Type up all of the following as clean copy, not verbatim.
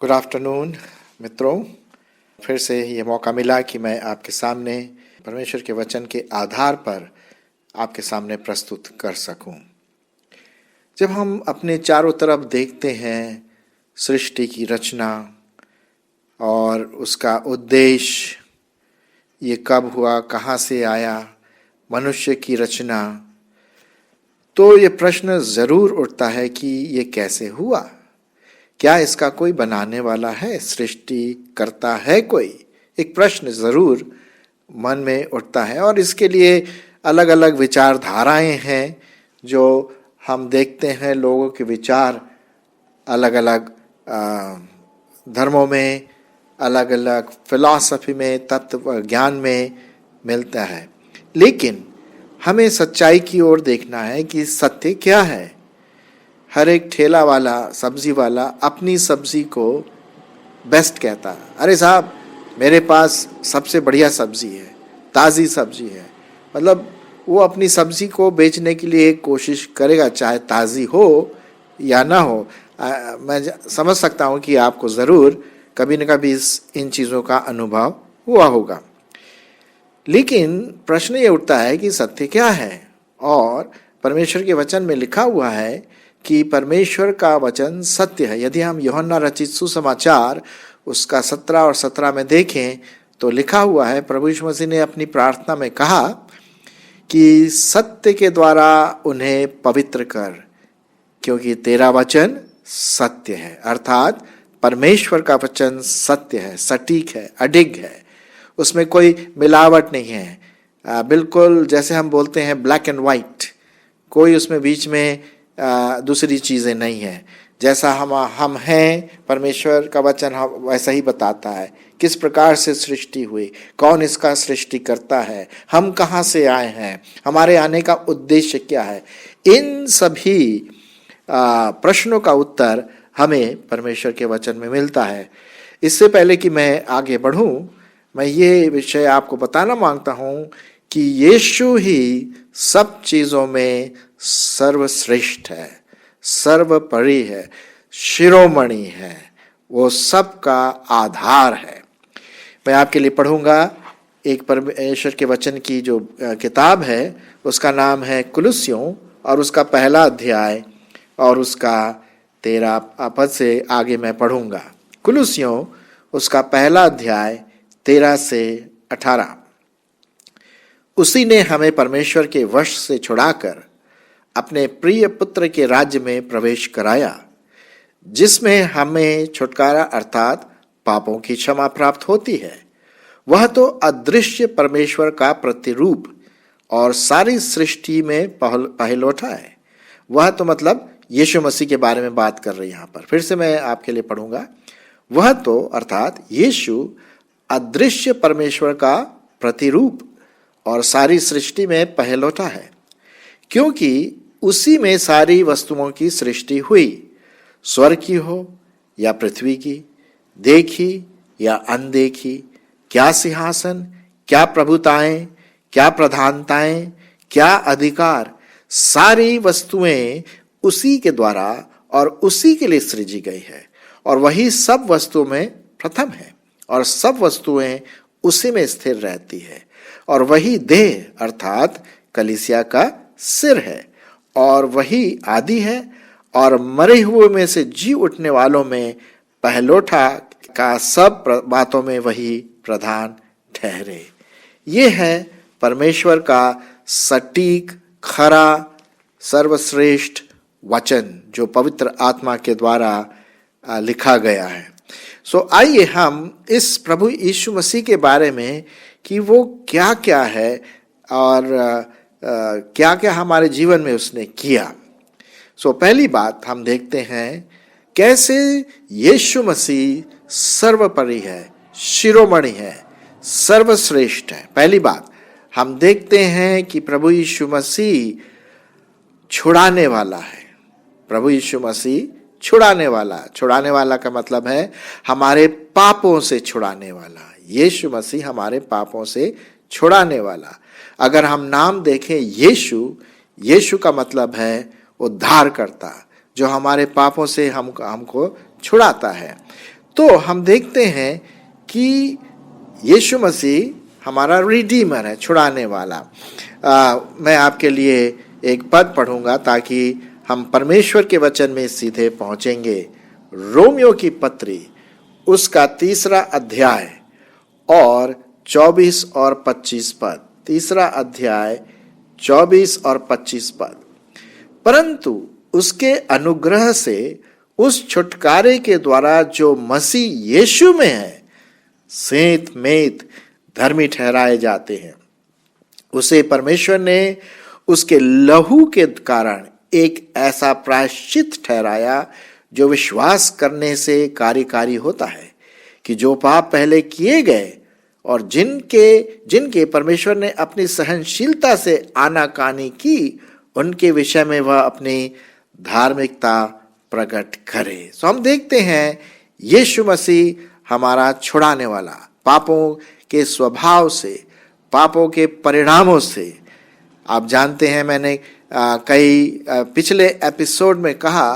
Good afternoon मित्रों, फिर से ये मौका मिला कि मैं आपके सामने परमेश्वर के वचन के आधार पर आपके सामने प्रस्तुत कर सकूं। जब हम अपने चारों तरफ देखते हैं सृष्टि की रचना और उसका उद्देश्य, ये कब हुआ, कहाँ से आया, मनुष्य की रचना, तो ये प्रश्न ज़रूर उठता है कि ये कैसे हुआ। क्या इसका कोई बनाने वाला है, सृष्टि करता है कोई? एक प्रश्न ज़रूर मन में उठता है और इसके लिए अलग अलग विचारधाराएं हैं जो हम देखते हैं। लोगों के विचार अलग अलग धर्मों में, अलग अलग फिलॉसफी में, तत्व ज्ञान में मिलता है, लेकिन हमें सच्चाई की ओर देखना है कि सत्य क्या है। हर एक ठेला वाला, सब्जी वाला अपनी सब्जी को बेस्ट कहता है। अरे साहब, मेरे पास सबसे बढ़िया सब्जी है, ताज़ी सब्जी है। मतलब वो अपनी सब्जी को बेचने के लिए कोशिश करेगा, चाहे ताज़ी हो या ना हो। मैं समझ सकता हूँ कि आपको ज़रूर कभी न कभी इन चीज़ों का अनुभव हुआ होगा। लेकिन प्रश्न ये उठता है कि सत्य क्या है। और परमेश्वर के वचन में लिखा हुआ है कि परमेश्वर का वचन सत्य है। यदि हम यूहन्ना रचित सुसमाचार उसका 17 और 17 में देखें तो लिखा हुआ है, प्रभु यीशु मसीह ने अपनी प्रार्थना में कहा कि सत्य के द्वारा उन्हें पवित्र कर, क्योंकि तेरा वचन सत्य है। अर्थात परमेश्वर का वचन सत्य है, सटीक है, अडिग है, उसमें कोई मिलावट नहीं है। बिल्कुल जैसे हम बोलते हैं ब्लैक एंड वाइट, कोई उसमें बीच में दूसरी चीज़ें नहीं है। जैसा हम हैं, परमेश्वर का वचन हम वैसा ही बताता है किस प्रकार से सृष्टि हुई, कौन इसका सृष्टि करता है, हम कहाँ से आए हैं, हमारे आने का उद्देश्य क्या है। इन सभी प्रश्नों का उत्तर हमें परमेश्वर के वचन में मिलता है। इससे पहले कि मैं आगे बढ़ूं, मैं ये विषय आपको बताना मांगता हूं कि यीशु ही सब चीज़ों में सर्वश्रेष्ठ है, सर्वोपरि है, शिरोमणि है, वो सब का आधार है। मैं आपके लिए पढ़ूंगा एक परमेश्वर के वचन की जो किताब है, उसका नाम है कुलुस्सियों, और उसका पहला अध्याय और उसका 13 पद से आगे मैं पढ़ूंगा। कुलुस्सियों उसका पहला अध्याय 13 से 18। उसी ने हमें परमेश्वर के वश से छुड़ाकर अपने प्रिय पुत्र के राज्य में प्रवेश कराया, जिसमें हमें छुटकारा अर्थात पापों की क्षमा प्राप्त होती है। वह तो अदृश्य परमेश्वर का प्रतिरूप और सारी सृष्टि में पहलौठा है। वह तो मतलब यीशु मसीह के बारे में बात कर रही यहाँ पर। फिर से मैं आपके लिए पढ़ूंगा। वह तो अर्थात यीशु अदृश्य परमेश्वर का प्रतिरूप और सारी सृष्टि में पहलौठा है, क्योंकि उसी में सारी वस्तुओं की सृष्टि हुई, स्वर्ग की हो या पृथ्वी की, देखी या अनदेखी, क्या सिंहासन, क्या प्रभुताएं, क्या प्रधानताएं, क्या अधिकार, सारी वस्तुएं उसी के द्वारा और उसी के लिए सृजी गई है। और वही सब वस्तुओं में प्रथम है और सब वस्तुएं उसी में स्थिर रहती है। और वही देह अर्थात कलीसिया का सिर है, और वही आदि है, और मरे हुए में से जी उठने वालों में पहलौठा का सब बातों में वही प्रधान ठहरे। ये है परमेश्वर का सटीक, खरा, सर्वश्रेष्ठ वचन जो पवित्र आत्मा के द्वारा लिखा गया है। सो आइए हम इस प्रभु यीशु मसीह के बारे में कि वो क्या क्या है और क्या क्या हमारे जीवन में उसने किया। सो पहली बात हम देखते हैं कैसे यीशु मसीह सर्वोपरि है, शिरोमणि है, सर्वश्रेष्ठ है। पहली बात हम देखते हैं कि प्रभु यीशु मसीह छुड़ाने वाला है। प्रभु यीशु मसीह छुड़ाने वाला का मतलब है हमारे पापों से छुड़ाने वाला। यीशु मसीह हमारे पापों से छुड़ाने वाला। अगर हम नाम देखें यीशु, यीशु का मतलब है उद्धार करता, जो हमारे पापों से हमको छुड़ाता है। तो हम देखते हैं कि यीशु मसीह हमारा रिडीमर है, छुड़ाने वाला। मैं आपके लिए एक पद पढ़ूंगा ताकि हम परमेश्वर के वचन में सीधे पहुंचेंगे। रोमियो की पत्री उसका 3 अध्याय और 24 और 25 पद। 3 अध्याय 24 और 25 पद। परंतु उसके अनुग्रह से उस छुटकारे के द्वारा जो मसीह यीशु में है सेंत मेत धर्मी ठहराए जाते हैं, उसे परमेश्वर ने उसके लहू के कारण एक ऐसा प्रायश्चित ठहराया जो विश्वास करने से कार्यकारी होता है, कि जो पाप पहले किए गए और जिनके परमेश्वर ने अपनी सहनशीलता से आनाकानी की, उनके विषय में वह अपनी धार्मिकता प्रकट करे। सो हम देखते हैं यीशु मसीह हमारा छुड़ाने वाला, पापों के स्वभाव से, पापों के परिणामों से। आप जानते हैं मैंने कई पिछले एपिसोड में कहा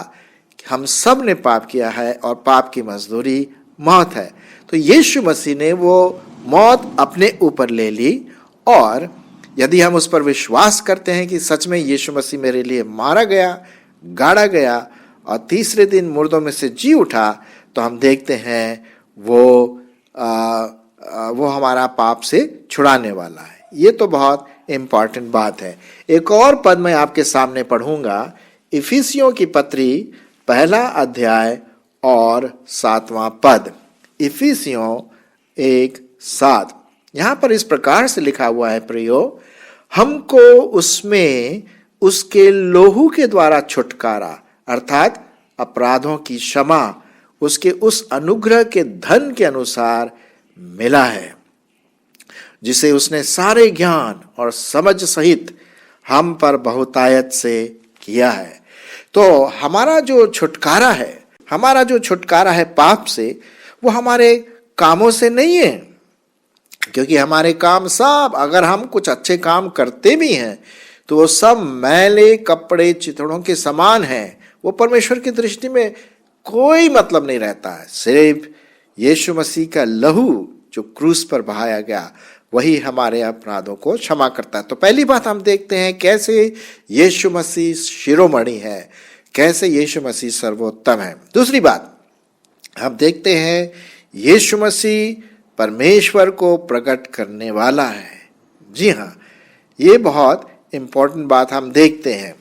कि हम सब ने पाप किया है और पाप की मजदूरी मौत है। तो यीशु मसीह ने वो मौत अपने ऊपर ले ली, और यदि हम उस पर विश्वास करते हैं कि सच में यीशु मसीह मेरे लिए मारा गया, गाड़ा गया और तीसरे दिन मुर्दों में से जी उठा, तो हम देखते हैं वो हमारा पाप से छुड़ाने वाला है। ये तो बहुत इम्पॉर्टेंट बात है। एक और पद मैं आपके सामने पढ़ूंगा, इफिसियों की पत्री 1 अध्याय और 7वां पद। इफिसियों 1:7। यहां पर इस प्रकार से लिखा हुआ है, प्रियो, हमको उसमें उसके लोहू के द्वारा छुटकारा अर्थात अपराधों की क्षमा उसके उस अनुग्रह के धन के अनुसार मिला है, जिसे उसने सारे ज्ञान और समझ सहित हम पर बहुतायत से किया है। तो हमारा जो छुटकारा है पाप से, वो हमारे कामों से नहीं है, क्योंकि हमारे काम सब, अगर हम कुछ अच्छे काम करते भी हैं तो वो सब मैले कपड़े चिथड़ों के समान हैं। वो परमेश्वर की दृष्टि में कोई मतलब नहीं रहता है। सिर्फ यीशु मसीह का लहू जो क्रूस पर बहाया गया, वही हमारे अपराधों को क्षमा करता है। तो पहली बात हम देखते हैं कैसे यीशु मसीह शिरोमणि है, कैसे यीशु मसीह सर्वोत्तम है। दूसरी बात हम देखते हैं यीशु मसीह परमेश्वर को प्रकट करने वाला है। जी हाँ, ये बहुत इंपॉर्टेंट बात हम देखते हैं।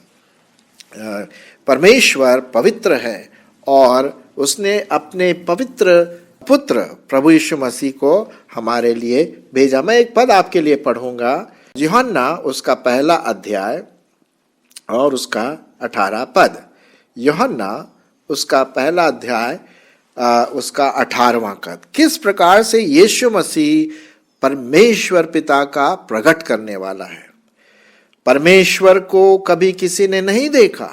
परमेश्वर पवित्र है और उसने अपने पवित्र पुत्र प्रभु यीशु मसीह को हमारे लिए भेजा। मैं एक पद आपके लिए पढ़ूंगा, यूहन्ना उसका 1 अध्याय और उसका 18 पद। यूहन्ना उसका 1 अध्याय उसका 18वां पद। किस प्रकार से यीशु मसीह परमेश्वर पिता का प्रकट करने वाला है। परमेश्वर को कभी किसी ने नहीं देखा।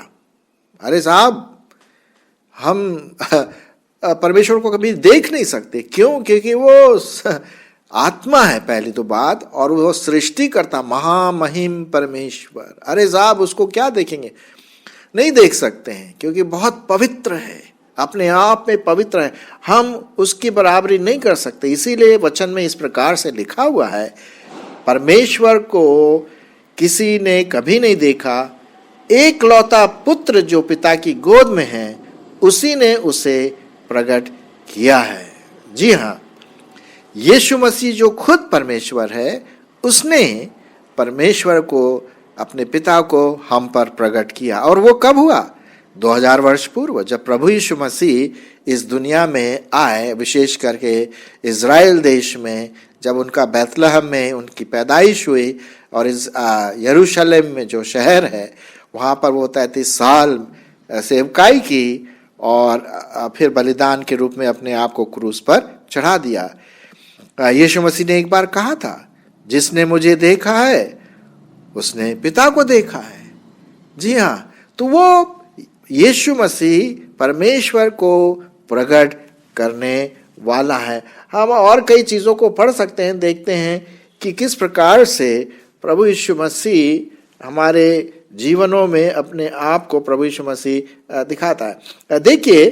अरे साहब, हम परमेश्वर को कभी देख नहीं सकते। क्यों? क्योंकि वो आत्मा है पहली तो बात, और वो सृष्टि करता महामहिम परमेश्वर। अरे साहब, उसको क्या देखेंगे? नहीं देख सकते हैं, क्योंकि बहुत पवित्र है, अपने आप में पवित्र है। हम उसकी बराबरी नहीं कर सकते। इसीलिए वचन में इस प्रकार से लिखा हुआ है, परमेश्वर को किसी ने कभी नहीं देखा, एकलौता पुत्र जो पिता की गोद में है, उसी ने उसे प्रकट किया है। जी हाँ, यीशु मसीह जो खुद परमेश्वर है, उसने परमेश्वर को, अपने पिता को हम पर प्रकट किया। और वो कब हुआ? 2000 वर्ष पूर्व, जब प्रभु यीशु मसीह इस दुनिया में आए, विशेष करके इज़राइल देश में, जब उनका बैतलहम में उनकी पैदाइश हुई, और इस यरूशलेम में जो शहर है, वहाँ पर वो 33 साल सेवकाई की, और फिर बलिदान के रूप में अपने आप को क्रूस पर चढ़ा दिया। यीशु मसीह ने एक बार कहा था, जिसने मुझे देखा है उसने पिता को देखा है। जी हाँ, तो वो यीशु मसीह परमेश्वर को प्रकट करने वाला है। हम और कई चीज़ों को पढ़ सकते हैं, देखते हैं कि किस प्रकार से प्रभु यीशु मसीह हमारे जीवनों में अपने आप को प्रभु यीशु मसीह दिखाता है। देखिए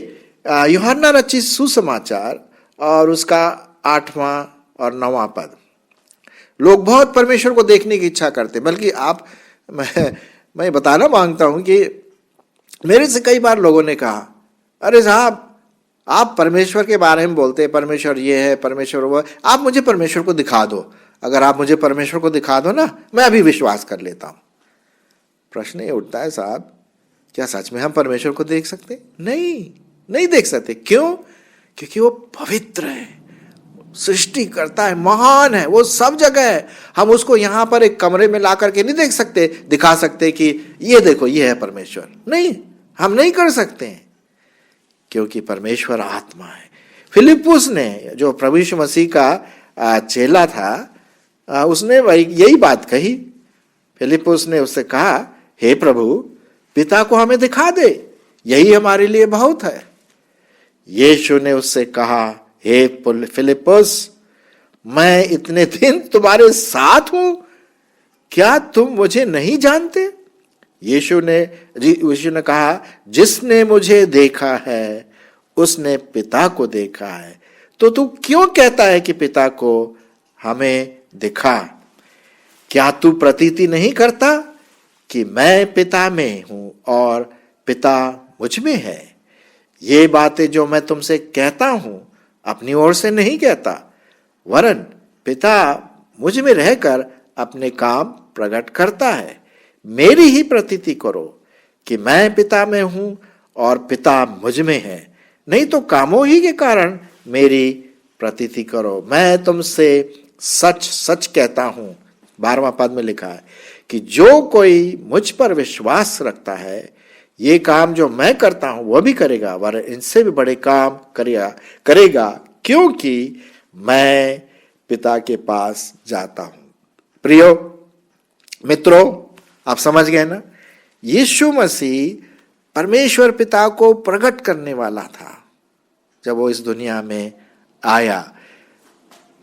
यूहन्ना रचित सुसमाचार और उसका 8वां और 9वां पद। लोग बहुत परमेश्वर को देखने की इच्छा करते, बल्कि मैं बताना मांगता हूं कि मेरे से कई बार लोगों ने कहा, अरे साहब आप परमेश्वर के बारे में बोलते हैं, परमेश्वर ये है, परमेश्वर वो है, आप मुझे परमेश्वर को दिखा दो। अगर आप मुझे परमेश्वर को दिखा दो ना, मैं अभी विश्वास कर लेता हूं। प्रश्न ये उठता है, साहब क्या सच में हम परमेश्वर को देख सकते? नहीं देख सकते। क्यों? क्योंकि वो पवित्र है, सृष्टि करता है, महान है, वो सब जगह है। हम उसको यहां पर एक कमरे में ला करके नहीं देख सकते, दिखा सकते कि ये देखो ये है परमेश्वर। नहीं, हम नहीं कर सकते हैं, क्योंकि परमेश्वर आत्मा है। फिलिप्पुस ने, जो प्रभु यीशु मसीह का चेला था, उसने यही बात कही। फिलिप्पुस ने उससे कहा, हे प्रभु, पिता को हमें दिखा दे, यही हमारे लिए बहुत है। यीशु ने उससे कहा, हे फिलिप्पुस, मैं इतने दिन तुम्हारे साथ हूं, क्या तुम मुझे नहीं जानते? यीशु ने कहा, जिसने मुझे देखा है उसने पिता को देखा है। तो तू क्यों कहता है कि पिता को हमें दिखा? क्या तू प्रतीति नहीं करता कि मैं पिता में हूं और पिता मुझ में है? ये बातें जो मैं तुमसे कहता हूं अपनी ओर से नहीं कहता, वरन पिता मुझ में रहकर अपने काम प्रकट करता है। मेरी ही प्रतीति करो कि मैं पिता में हूं और पिता मुझ में है, नहीं तो कामों ही के कारण मेरी प्रतीति करो। मैं तुमसे सच सच कहता हूं, 12वां पद में लिखा है कि जो कोई मुझ पर विश्वास रखता है, ये काम जो मैं करता हूं वो भी करेगा, वरन इनसे भी बड़े काम करेगा, क्योंकि मैं पिता के पास जाता हूं। प्रियो मित्रों, आप समझ गए ना? यीशु मसीह परमेश्वर पिता को प्रकट करने वाला था जब वो इस दुनिया में आया।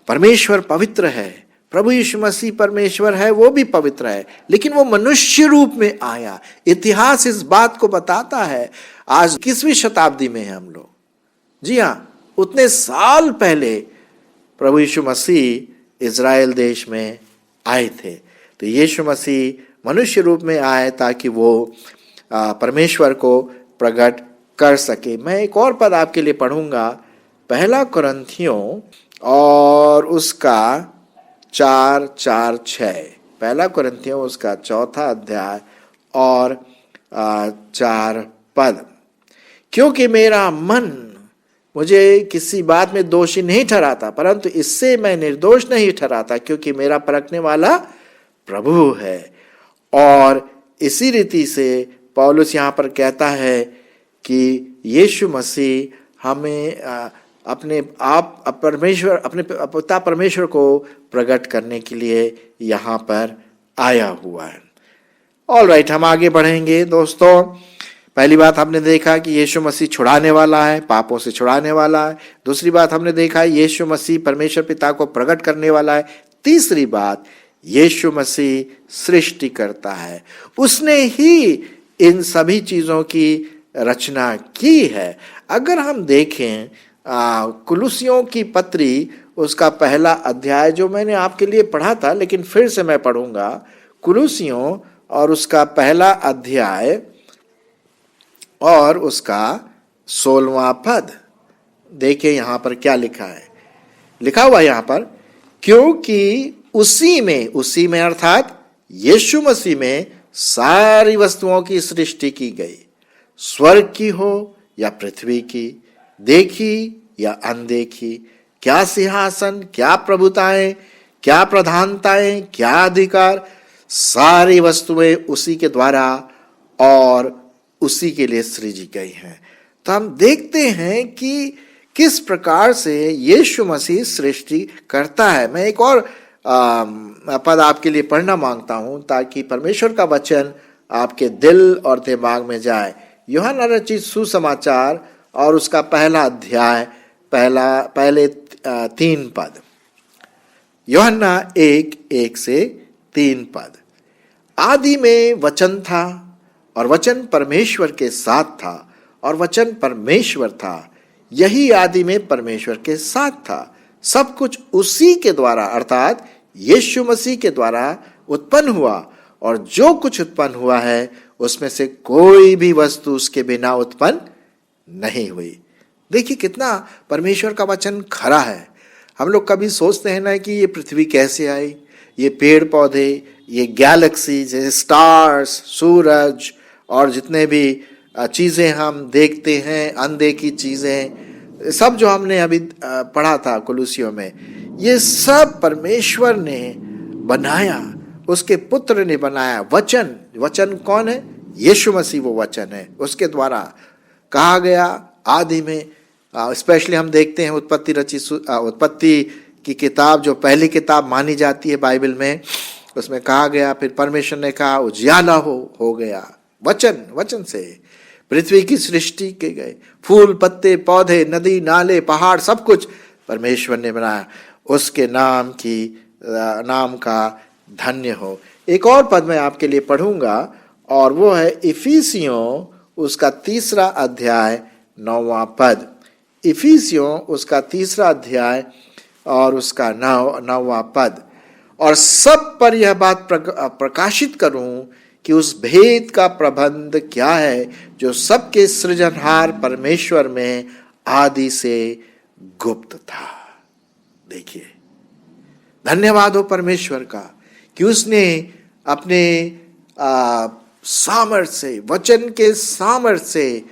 परमेश्वर पवित्र है, प्रभु यीशु मसीह परमेश्वर है, वो भी पवित्र है, लेकिन वो मनुष्य रूप में आया। इतिहास इस बात को बताता है। आज 21वीं शताब्दी में है हम लोग। जी हाँ, उतने साल पहले प्रभु यीशु मसीह इज़राइल देश में आए थे। तो यीशु मसीह मनुष्य रूप में आए ताकि वो परमेश्वर को प्रकट कर सके। मैं एक और पद आपके लिए पढ़ूंगा, 1 कुरिन्थियों और उसका 4:4-6। 1 कुरिन्थियों उसका 4 अध्याय और 4 पद। क्योंकि मेरा मन मुझे किसी बात में दोषी नहीं ठहराता, परंतु इससे मैं निर्दोष नहीं ठहराता, क्योंकि मेरा परखने वाला प्रभु है। और इसी रीति से पौलुस यहाँ पर कहता है कि यीशु मसीह हमें अपने पिता परमेश्वर को प्रकट करने के लिए यहाँ पर आया हुआ है। ऑलराइट, हम आगे बढ़ेंगे दोस्तों। पहली बात हमने देखा कि यीशु मसीह छुड़ाने वाला है, पापों से छुड़ाने वाला है। दूसरी बात हमने देखा यीशु मसीह परमेश्वर पिता को प्रकट करने वाला है। तीसरी बात, यीशु मसीह सृष्टि करता है, उसने ही इन सभी चीजों की रचना की है। अगर हम देखें कुलुसियों की पत्री उसका 1 अध्याय, जो मैंने आपके लिए पढ़ा था लेकिन फिर से मैं पढ़ूंगा, कुलुसियों और उसका 1 अध्याय और उसका 16वां पद। देखिए यहां पर क्या लिखा है। लिखा हुआ यहां पर, क्योंकि उसी में अर्थात यीशु मसीह में सारी वस्तुओं की सृष्टि की गई, स्वर्ग की हो या पृथ्वी की, देखी या अनदेखी, क्या सिंहासन, क्या प्रभुताएं, क्या प्रधानताएं, क्या अधिकार, सारी वस्तुएं उसी के द्वारा और उसी के लिए सृजी गई हैं। तो हम देखते हैं कि किस प्रकार से यीशु मसीह सृष्टि करता है। मैं एक और पद आपके लिए पढ़ना मांगता हूं ताकि परमेश्वर का वचन आपके दिल और दिमाग में जाए। यूहन्ना रचित सुसमाचार और उसका 1 अध्याय पहले 3 पद। यूहन्ना 1:1-3 पद। आदि में वचन था और वचन परमेश्वर के साथ था और वचन परमेश्वर था। यही आदि में परमेश्वर के साथ था। सब कुछ उसी के द्वारा अर्थात यीशु मसीह के द्वारा उत्पन्न हुआ और जो कुछ उत्पन्न हुआ है उसमें से कोई भी वस्तु उसके बिना उत्पन्न नहीं हुई। देखिए कितना परमेश्वर का वचन खरा है। हम लोग कभी सोचते हैं ना कि ये पृथ्वी कैसे आई, ये पेड़ पौधे, ये गैलेक्सी, जैसे स्टार्स, सूरज और जितने भी चीज़ें हम देखते हैं, अनदेखी चीज़ें, सब जो हमने अभी पढ़ा था कुलुसियों में, ये सब परमेश्वर ने बनाया, उसके पुत्र ने बनाया। वचन, वचन कौन है? यीशु मसीह वो वचन है। उसके द्वारा कहा गया आदि में, स्पेशली हम देखते हैं उत्पत्ति की किताब जो पहली किताब मानी जाती है बाइबल में, उसमें कहा गया, फिर परमेश्वर ने कहा उजियाला हो गया। वचन से पृथ्वी की सृष्टि की गई। फूल, पत्ते, पौधे, नदी, नाले, पहाड़, सब कुछ परमेश्वर ने बनाया। उसके नाम का धन्य हो। एक और पद मैं आपके लिए पढ़ूंगा और वो है इफिसियों उसका 3 अध्याय 9वां पद। इफिसियों उसका 3 अध्याय और उसका 9वां पद। और सब पर यह बात प्रकाशित करूं कि उस भेद का प्रबंध क्या है जो सबके सृजनहार परमेश्वर में आदि से गुप्त था। देखिए, धन्यवाद हो परमेश्वर का कि उसने अपने सामर्थ्य से, वचन के सामर्थ्य से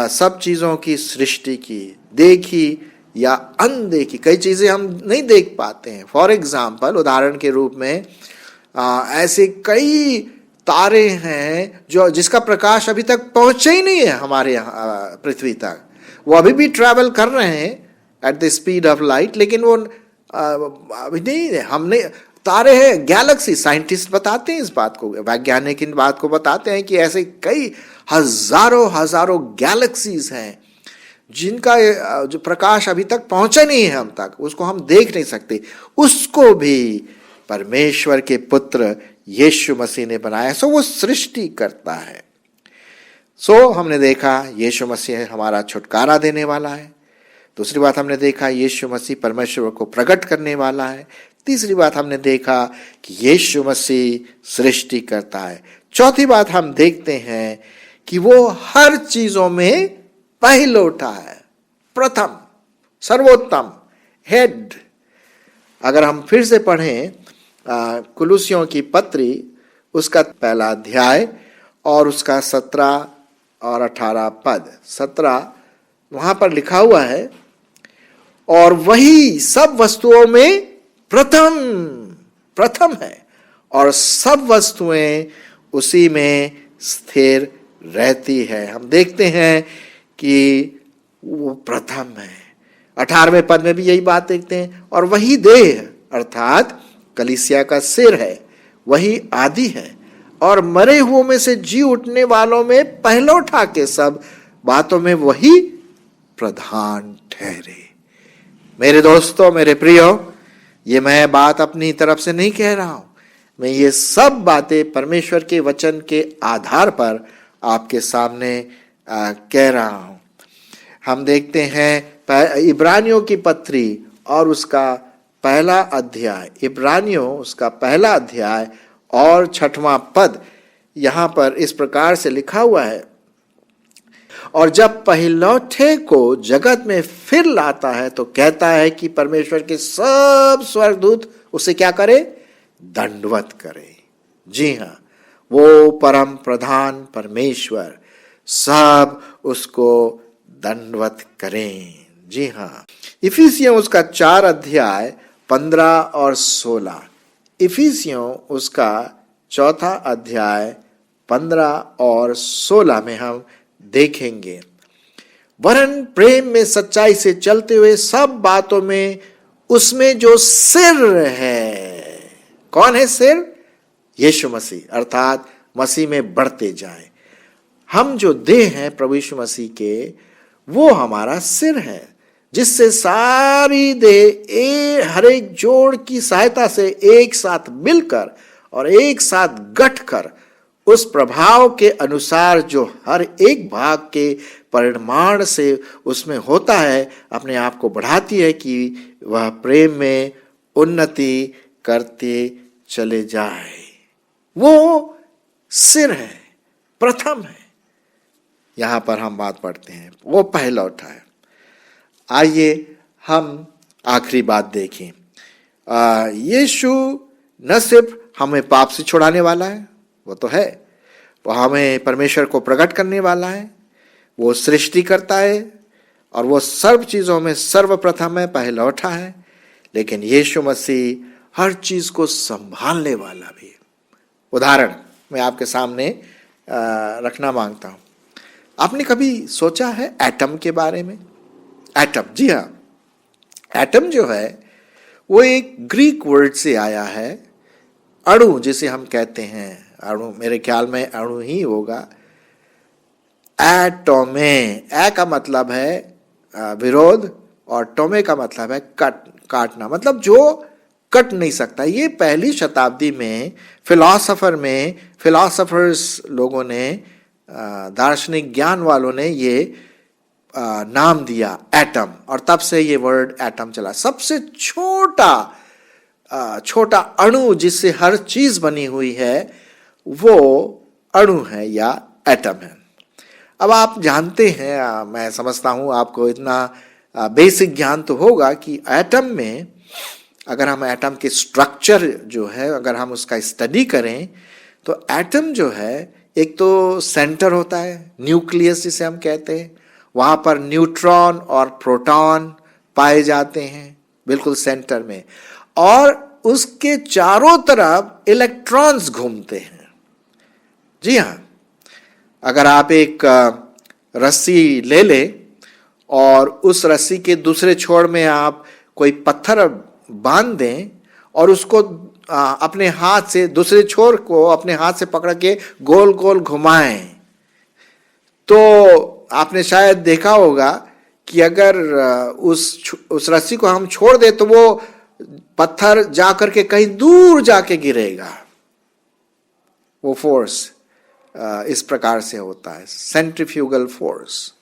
सब चीज़ों की सृष्टि की, देखी या अनदेखी। कई चीज़ें हम नहीं देख पाते हैं। फॉर एग्जाम्पल, उदाहरण के रूप में ऐसे कई तारे हैं जिसका प्रकाश अभी तक पहुंचा ही नहीं है हमारे यहाँ पृथ्वी तक। वो अभी भी ट्रैवल कर रहे हैं at the speed of light, लेकिन वो अभी नहीं है। हमने तारे हैं, गैलेक्सी, साइंटिस्ट बताते हैं इस बात को, वैज्ञानिक इन बात को बताते हैं कि ऐसे कई हजारों गैलेक्सीज हैं जिनका जो प्रकाश अभी तक पहुंचा नहीं है हम तक, उसको हम देख नहीं सकते। उसको भी परमेश्वर के पुत्र यीशु मसीह ने बनाया। सो वो सृष्टि करता है। सो हमने देखा यीशु मसीह हमारा छुटकारा देने वाला है। दूसरी बात हमने देखा यीशु मसीह परमेश्वर को प्रकट करने वाला है। तीसरी बात हमने देखा कि यीशु मसीह सृष्टि करता है। चौथी बात हम देखते हैं कि वो हर चीजों में पहिलौठा है, प्रथम, सर्वोत्तम, हेड। अगर हम फिर से पढ़ें कुलुसियों की पत्री उसका 1 अध्याय और उसका 17 और 18 पद। 17 वहां पर लिखा हुआ है, और वही सब वस्तुओं में प्रथम है और सब वस्तुएं उसी में स्थिर रहती है। हम देखते हैं कि वो प्रथम है। 18वें पद में भी यही बात देखते हैं। और वही देह अर्थात कलीसिया का सिर है, वही आदि है और मरे हुओं में से जी उठने वालों में पहिलौठा के सब बातों में वही प्रधान ठहरे। मेरे दोस्तों, मेरे प्रियो, ये मैं बात अपनी तरफ से नहीं कह रहा हूं। मैं ये सब बातें परमेश्वर के वचन के आधार पर आपके सामने कह रहा हूं। हम देखते हैं इब्रानियों की पत्री और उसका 1 अध्याय, इब्रानियों उसका 1 अध्याय और 6वां पद। यहां पर इस प्रकार से लिखा हुआ है, और जब पहिलौठे को जगत में फिर लाता है तो कहता है कि परमेश्वर के सब स्वर्गदूत उसे क्या करे? दंडवत करे। जी हाँ, वो परम प्रधान परमेश्वर सब उसको दंडवत करें। जी हाँ, इफिसियों उसका 4 अध्याय 15 और 16। इफिसियों उसका 4 अध्याय 15 और 16 में हम देखेंगे, वरन प्रेम में सच्चाई से चलते हुए सब बातों में उसमें जो सिर है। कौन है सिर? यीशु मसीह, अर्थात मसीह में बढ़ते जाएं। हम जो देह हैं प्रभु यीशु मसीह के, वो हमारा सिर है। जिससे सारी देह हर एक जोड़ की सहायता से एक साथ मिलकर और एक साथ गठकर उस प्रभाव के अनुसार जो हर एक भाग के परिमाण से उसमें होता है, अपने आप को बढ़ाती है कि वह प्रेम में उन्नति करते चले जाए। वो सिर है, प्रथम है। यहां पर हम बात पढ़ते हैं, वो पहलौठा है। आइए हम आखिरी बात देखें। यीशु न सिर्फ हमें पाप से छुड़ाने वाला है, वो तो है, वो हमें परमेश्वर को प्रकट करने वाला है, वो सृष्टि करता है और वो सर्व चीजों में सर्वप्रथम है, पहलौठा है, लेकिन यीशु मसीह हर चीज को संभालने वाला भी है। उदाहरण मैं आपके सामने रखना मांगता हूं। आपने कभी सोचा है एटम के बारे में? एटम, जी हाँ, एटम जो है वो एक ग्रीक वर्ड से आया है, अणु जिसे हम कहते हैं। अणु, मेरे ख्याल में अणु ही होगा। एटोमे, ए का मतलब है विरोध और टोमे का मतलब है काटना, मतलब जो कट नहीं सकता। ये पहली शताब्दी में फिलोसफर्स लोगों ने, दार्शनिक ज्ञान वालों ने ये नाम दिया एटम, और तब से ये वर्ड एटम चला। सबसे छोटा अणु जिससे हर चीज बनी हुई है वो अणु है या एटम है। अब आप जानते हैं, मैं समझता हूं आपको इतना बेसिक ज्ञान तो होगा कि एटम में, अगर हम एटम के स्ट्रक्चर जो है अगर हम उसका स्टडी करें तो एटम जो है एक तो सेंटर होता है, न्यूक्लियस जिसे हम कहते हैं, वहां पर न्यूट्रॉन और प्रोटॉन पाए जाते हैं बिल्कुल सेंटर में, और उसके चारों तरफ इलेक्ट्रॉन्स घूमते हैं। जी हाँ, अगर आप एक रस्सी ले लें और उस रस्सी के दूसरे छोर में आप कोई पत्थर बांध दें और उसको अपने हाथ से, दूसरे छोर को अपने हाथ से पकड़ के गोल गोल घुमाएं, तो आपने शायद देखा होगा कि अगर उस रस्सी को हम छोड़ दे तो वो पत्थर जाकर के कहीं दूर जाके गिरेगा। वो फोर्स इस प्रकार से होता है, सेंट्रीफ्यूगल फोर्स।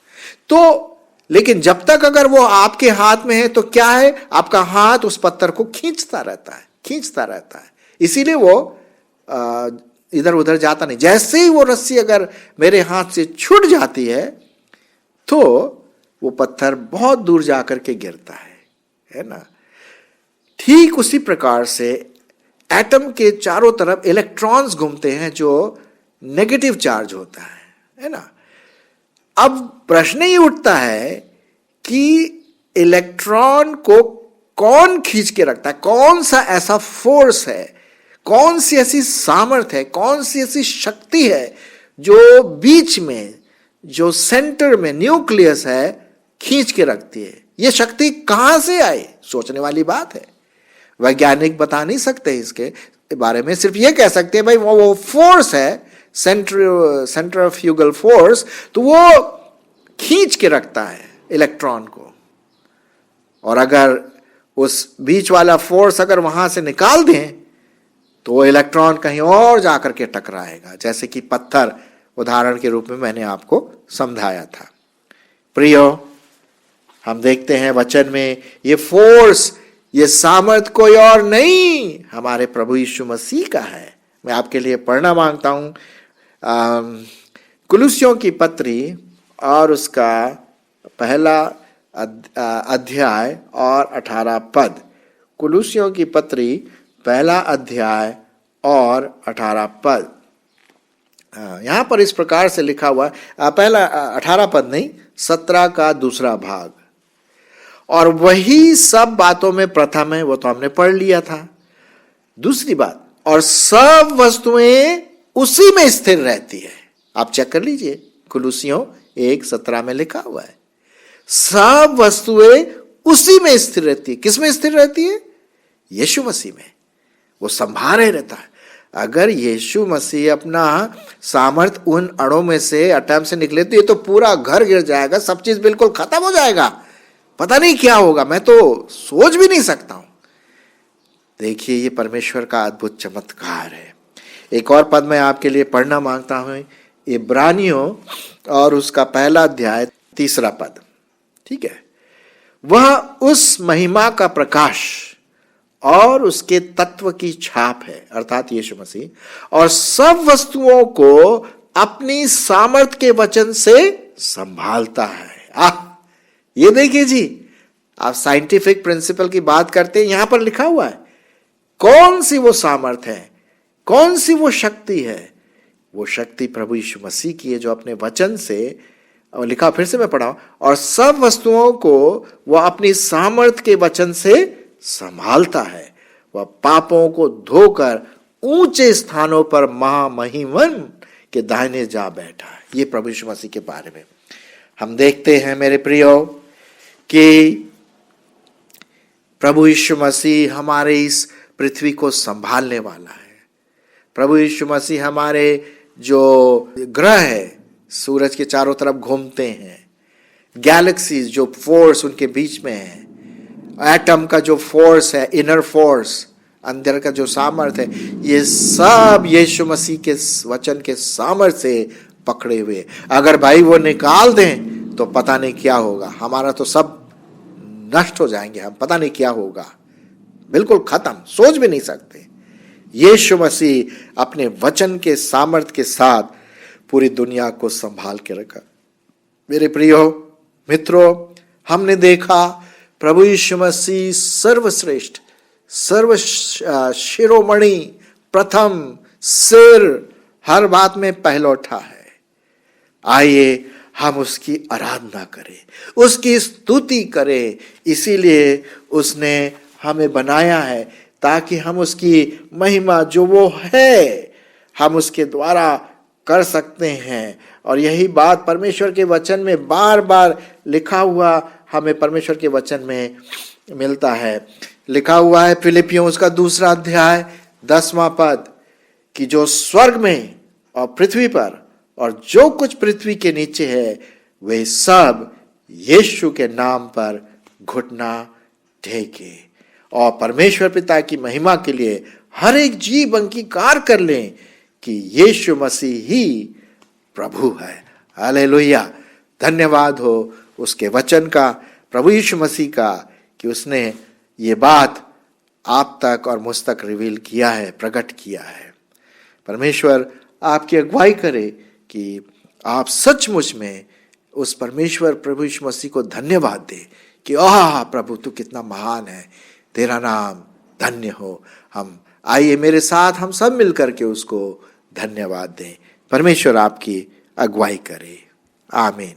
तो लेकिन जब तक अगर वो आपके हाथ में है तो क्या है, आपका हाथ उस पत्थर को खींचता रहता है, इसीलिए वो इधर उधर जाता नहीं। जैसे ही वो रस्सी अगर मेरे हाथ से छूट जाती है तो वो पत्थर बहुत दूर जाकर के गिरता है ना। ठीक उसी प्रकार से एटम के चारों तरफ इलेक्ट्रॉन्स घूमते हैं जो नेगेटिव चार्ज होता है ना। अब प्रश्न ये उठता है कि इलेक्ट्रॉन को कौन खींच के रखता है, कौन सा ऐसा फोर्स है, कौन सी ऐसी सामर्थ्य है, कौन सी ऐसी शक्ति है जो बीच में, जो सेंटर में न्यूक्लियस है, खींच के रखती है। ये शक्ति कहां से आई? सोचने वाली बात है। वैज्ञानिक बता नहीं सकते इसके बारे में, सिर्फ ये कह सकते हैं भाई वो फोर्स है, सेंट्रीफ्यूगल फोर्स, तो वो खींच के रखता है इलेक्ट्रॉन को। और अगर उस बीच वाला फोर्स अगर वहां से निकाल दें तो वो इलेक्ट्रॉन कहीं और जाकर के टकराएगा, जैसे कि पत्थर उदाहरण के रूप में मैंने आपको समझाया था। प्रियो, हम देखते हैं वचन में ये फोर्स, ये सामर्थ कोई और नहीं, हमारे प्रभु यीशु मसीह का है। मैं आपके लिए पढ़ना मांगता हूं कुलुस्सियों की पत्री और उसका पहला अध्याय और 18 पद। कुलुस्सियों की पत्री पहला अध्याय और 18 पद। यहां पर इस प्रकार से लिखा हुआ, पहला 18 पद नहीं, 17 का दूसरा भाग। और वही सब बातों में प्रथम है, वो तो हमने पढ़ लिया था। दूसरी बात, और सब वस्तुएं उसी में स्थिर रहती है। आप चेक कर लीजिए, कुलुस्सियों 1:17 में लिखा हुआ है, सब वस्तुएं उसी में स्थिर रहती है। किस में स्थिर रहती है? यीशु मसीह में। वो संभाले रहता है। अगर यीशु मसीह अपना सामर्थ उन अणों में से, एटम से निकले तो ये तो पूरा घर गिर जाएगा, सब चीज बिल्कुल खत्म हो जाएगा। पता नहीं क्या होगा, मैं तो सोच भी नहीं सकता हूं। देखिए, ये परमेश्वर का अद्भुत चमत्कार है। एक और पद मैं आपके लिए पढ़ना मांगता हूं, इब्रानियों और उसका 1 अध्याय 3 पद। ठीक है। वह उस महिमा का प्रकाश और उसके तत्व की छाप है, अर्थात यीशु मसीह, और सब वस्तुओं को अपनी सामर्थ के वचन से संभालता है। ये देखिए जी, आप साइंटिफिक प्रिंसिपल की बात करते हैं, यहां पर लिखा हुआ है कौन सी वो सामर्थ है, कौन सी वो शक्ति है। वो शक्ति प्रभु यीशु मसीह की है, जो अपने वचन से, और लिखा, फिर से मैं पढ़ा, और सब वस्तुओं को वह अपनी सामर्थ के वचन से संभालता है। वह पापों को धोकर ऊंचे स्थानों पर महामहिमन के दाहिने जा बैठा है। ये प्रभु यीशु मसीह के बारे में हम देखते हैं मेरे प्रियो कि प्रभु यीशु मसीह हमारे इस पृथ्वी को संभालने वाला है। प्रभु यीशु मसीह हमारे जो ग्रह है, सूरज के चारों तरफ घूमते हैं, गैलेक्सीज जो फोर्स उनके बीच में है, एटम का जो फोर्स है, इनर फोर्स, अंदर का जो सामर्थ्य है, ये सब यीशु मसीह के वचन के सामर्थ्य से पकड़े हुए। अगर भाई वो निकाल दें तो पता नहीं क्या होगा, हमारा तो सब नष्ट हो जाएंगे, हम पता नहीं क्या होगा, बिल्कुल खत्म, सोच भी नहीं सकते। यीशु मसीह अपने वचन के सामर्थ्य के साथ पूरी दुनिया को संभाल के रखा। मेरे प्रियो मित्रों, हमने देखा प्रभु यीशु मसीह सर्वश्रेष्ठ, सर्व शिरोमणि, प्रथम सिर, हर बात में पहलौठा है। आइए हम उसकी आराधना करें, उसकी स्तुति करें। इसीलिए उसने हमें बनाया है ताकि हम उसकी महिमा जो वो है, हम उसके द्वारा कर सकते हैं। और यही बात परमेश्वर के वचन में बार बार लिखा हुआ हमें परमेश्वर के वचन में मिलता है। लिखा हुआ है फिलिपियों उसका 2 अध्याय 10वां पद, कि जो स्वर्ग में और पृथ्वी पर और जो कुछ पृथ्वी के नीचे है, वे सब यीशु के नाम पर घुटना टेके और परमेश्वर पिता की महिमा के लिए हर एक जीव अंगीकार कर लें कि यीशु मसीह ही प्रभु है। हालेलुया। धन्यवाद हो उसके वचन का, प्रभु यीशु मसीह का, कि उसने ये बात आप तक और मुझ तक रिवील किया है, प्रकट किया है। परमेश्वर आपकी अगुवाई करे कि आप सचमुच में उस परमेश्वर प्रभु यीशु मसीह को धन्यवाद दे कि आह प्रभु तू कितना महान है, तेरा नाम धन्य हो। हम आइए मेरे साथ हम सब मिलकर के उसको धन्यवाद दें। परमेश्वर आपकी अगुवाई करे। आमीन।